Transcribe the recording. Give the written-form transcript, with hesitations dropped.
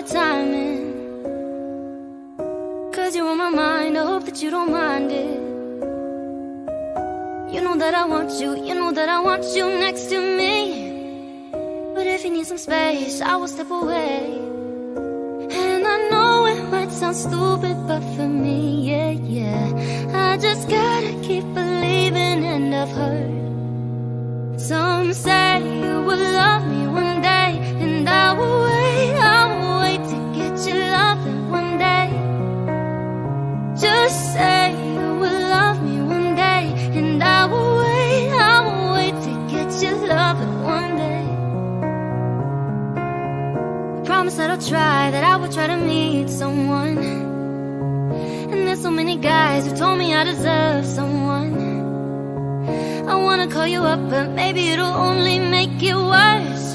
the timing, 'cause you're on my mind, I hope that you don't mind it. You know that I want you, you know that I want you next to me. But if you need some space, I will step away. And I know it might sound stupid, but for me, yeah, yeah, I just gotta keep believing. And I've heard some say you will love me one day, and I will wait to get your loving one day. Just say you will love me one day, and I will wait to get your loving one day. I promise that I'll try, that I will try to meet someone. And there's so many guys who told me I deserve someone. I wanna call you up, but maybe it'll only make it worse.